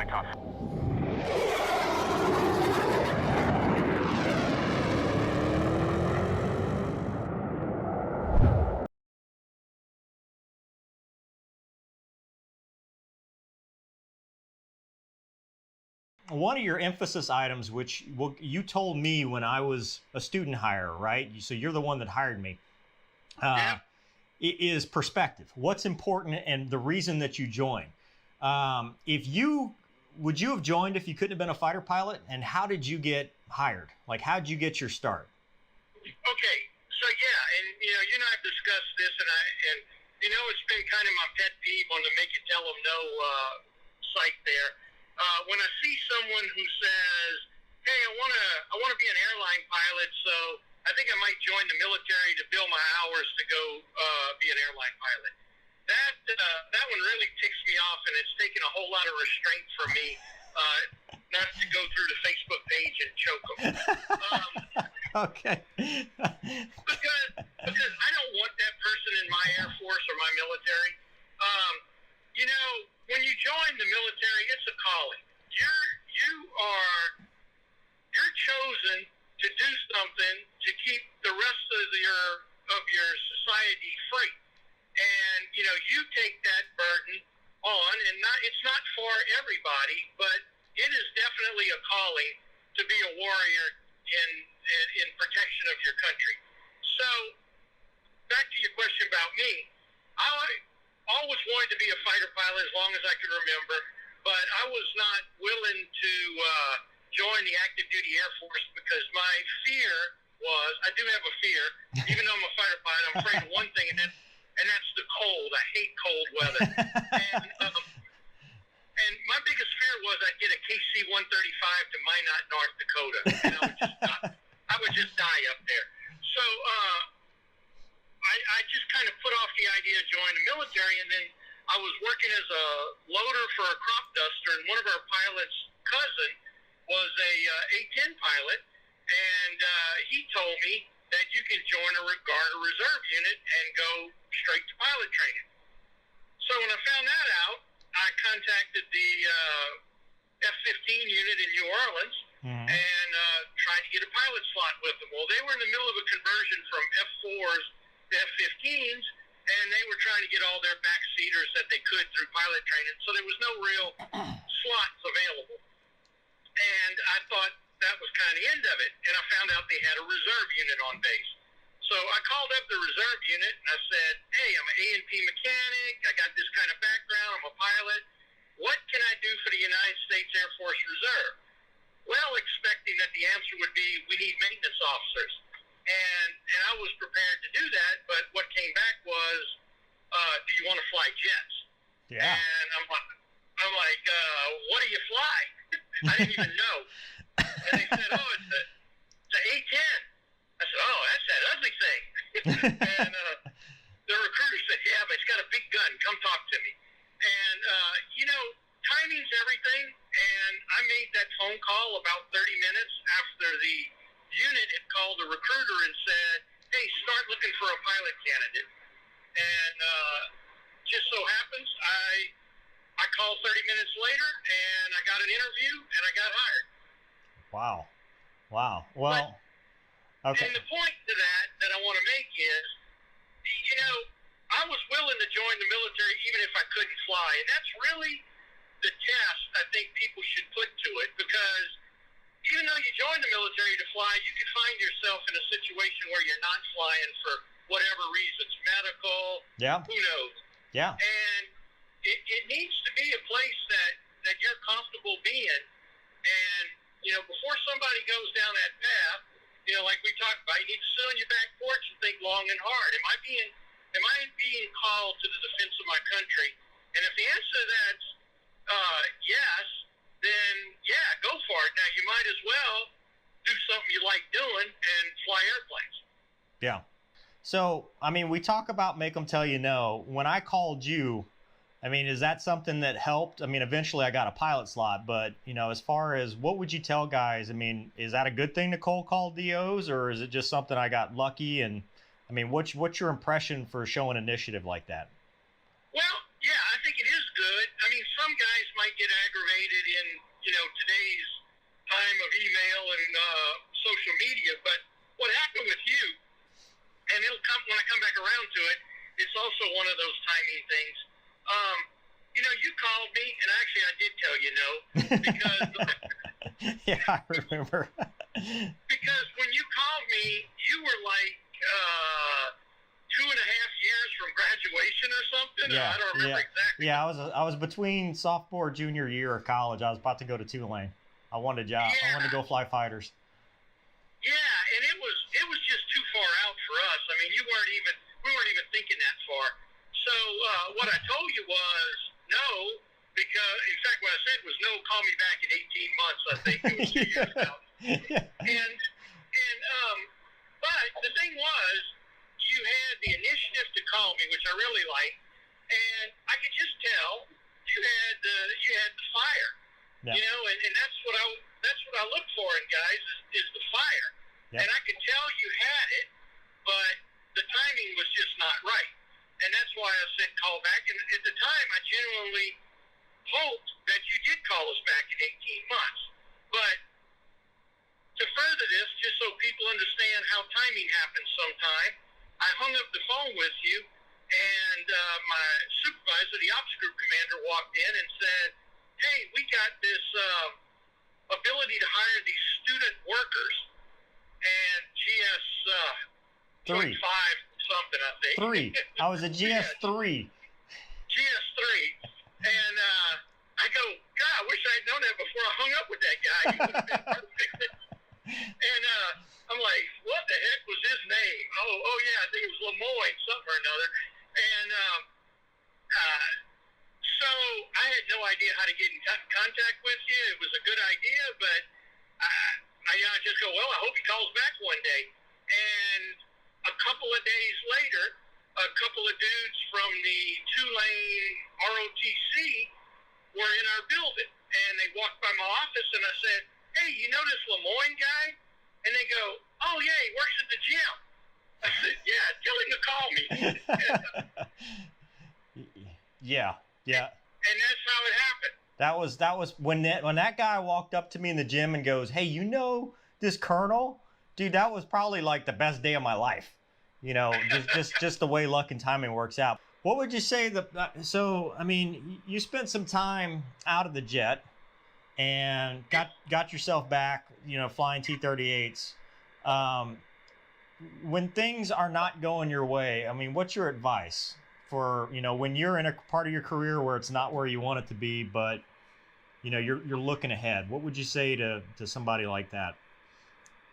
takeoff. One of your emphasis items, which you told me when I was a student hire, right? So you're the one that hired me. Yeah. Is perspective. What's important and the reason that you joined. Would you have joined if you couldn't have been a fighter pilot? And how did you get hired? Like, how did you get your start? Okay, so yeah, and you and I have discussed this, and it's been kind of my pet peeve on the make it tell them no site there. When I see someone who says, "Hey, I wanna be an airline pilot, so I think I might join the military to bill my hours to go be an airline pilot." That one really ticks me off, and it's taken a whole lot of restraint from me not to go through the Facebook page and choke them. Okay. because I don't want that person in my Air Force or my military. When you join the military, it's a calling. You're chosen to do something to keep the rest of your society free, and you take that burden on, and it's not for everybody, but it is definitely a calling to be a warrior in protection of your country. So, back to your question about me, I always wanted to be a fighter pilot as long as I could remember, but I was not willing to join the active duty Air Force because my fear was, I do have a fear, even though I'm a fighter pilot, I'm afraid of one thing, and that's the cold. I hate cold weather. And my biggest fear was I'd get a KC-135 to Minot, North Dakota, and I would just die up there. So I just kind of put off the idea of joining the military, and then I was working as a loader for a crop duster, and one of our pilot's cousin was a A-10 pilot, and he told me that you can join a Garda Reserve unit and go straight to pilot training. So when I found that out, I contacted the F-15 unit in New Orleans and tried to get a pilot slot with them. Well, they were in the middle of a conversion from F-4s to F-15s, and they were trying to get all their backseaters that they could through pilot training, so there was no real slots available. And I thought that was kind of the end of it, and I found out they had a reserve unit on base. So I called up the reserve unit, and I said, "Hey, I'm an A&P mechanic. I got this kind of background. I'm a pilot. What can I do for the United States Air Force Reserve?" Well, expecting that the answer would be, "We need maintenance officers." And I was prepared to do that, but what came back was, "Do you want to fly jets?" Yeah. And I'm like, "What do you fly?" I didn't even know. And they said, "Oh, it's an A-10." I said, "Oh, that's that ugly thing." And the recruiter said, "Yeah, but it's got a big gun. Come talk to me." And, timing's everything. And I made that phone call about 30 minutes after the unit had called the recruiter and said, "Hey, start looking for a pilot candidate." And just so happens, I called 30 minutes later, and I got an interview, and I got hired. Wow. Well, okay. And the point to that I want to make is, I was willing to join the military even if I couldn't fly. And that's really the test I think people should put to it, because even though you join the military to fly, you can find yourself in a situation where you're not flying for whatever reasons, medical, who knows. Yeah. And it needs to be a place that you're comfortable being. And, before somebody goes down that path, like we talked about, you need to sit on your back porch and think long and hard. Am I being called to the defense of my country? And if the answer to that's yes, then yeah, go for it. Now, you might as well do something you like doing and fly airplanes. Yeah. So, we talk about make them tell you no. When I called you, is that something that helped? Eventually I got a pilot slot, but, as far as what would you tell guys? Is that a good thing to cold call DOs, or is it just something I got lucky? And, what's your impression for showing initiative like that? Well, yeah, I think it is good. good. I mean, some guys might get aggravated in, today's time of email and social media, but what happened with you, and it'll come when I come back around to it, it's also one of those timing things. You called me, and actually I did tell you no, because yeah, I remember. because when you called me, you were like 2.5 years from graduation or something. Yeah, I don't remember exactly. Yeah, I was between sophomore junior year of college. I was about to go to Tulane. I wanted a job. Yeah. I wanted to go fly fighters. Yeah, and it was just too far out for us. I mean, we weren't even thinking that far. So what I told you was no, because in fact what I said was no. Call me back in 18 months. I think it was 2 years ago. And but the thing was, you had the initiative to call me, which I really liked, and I could just tell you had the fire. Yeah. And that's what I look for in guys is the fire. Yep. And I could tell you had it, but the timing was just not right. And that's why I said call back. And at the time, I genuinely hoped that you did call us back in 18 months. But to further this, just so people understand how timing happens sometime, I hung up the phone with you, and my supervisor, the ops group commander, walked in and said, hey, we got this ability to hire these student workers, and GS 3. 5 something, I think. 3. I was a GS 3. GS 3. And I go, God, I wish I had known that before I hung up with that guy. He would have been perfect. And I'm like, what the heck was his name? Oh yeah, I think it was Lemoine, something or another. And so I had no idea how to get in contact with you. It was a good idea, but I just go, well, I hope he calls back one day. And a couple of days later, a couple of dudes from the Tulane ROTC were in our building, and they walked by my office, and I said, hey, you know this Lemoine guy? And they go, oh, yeah, he works at the gym. I said, yeah, tell him to call me. Yeah. And that's how it happened. That was when that guy walked up to me in the gym and goes, hey, you know this colonel? Dude, that was probably like the best day of my life. Just the way luck and timing works out. What would you say so, I mean, you spent some time out of the jet and got yourself back, flying T-38s. When things are not going your way, I mean, what's your advice for, when you're in a part of your career where it's not where you want it to be, but, you're looking ahead? What would you say to somebody like that?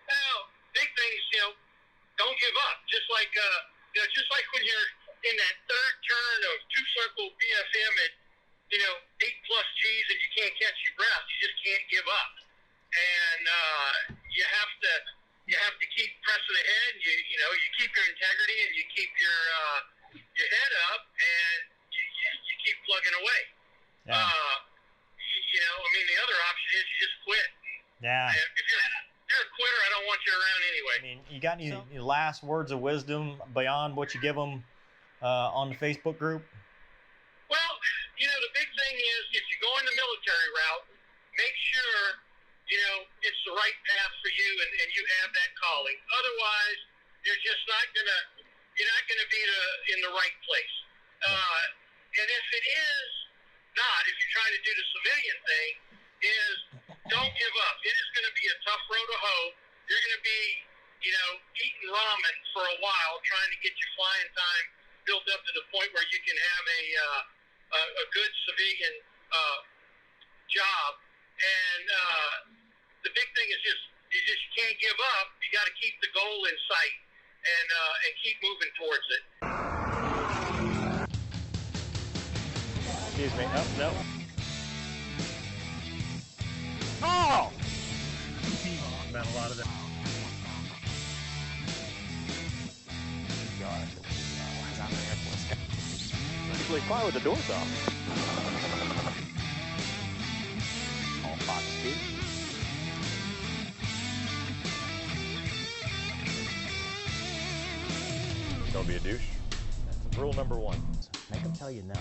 Well, big things, don't give up. Just like when you're in that third turn of two-circle BFM at, 8+ Gs and you can't catch your breath. You just can't give up. And you have to keep pressing ahead. You keep your integrity and you keep your head up and you keep plugging away. Yeah. I mean, the other option is you just quit. Yeah. If you're a quitter, I don't want you around anyway. I mean, you got any last words of wisdom beyond what you give them on the Facebook group? Well, the big thing is if you go in the military route, make sure, it's the right path for you and you have that calling. Otherwise, you're just not gonna be in the right place. And if it is not, if you're trying to do the civilian thing, is don't give up. It is going to be a tough road to hoe. You're going to be, eating ramen for a while, trying to get your flying time built up to the point where you can have a good civilian job. And the big thing is you can't give up. You got to keep the goal in sight and keep moving towards it. Excuse me. No. Oh! About a lot of that. God. Why is that an Air Force guy? Usually fly with the doors off. All Fox 2. Don't be a douche. That's rule number 1. Make them tell you no.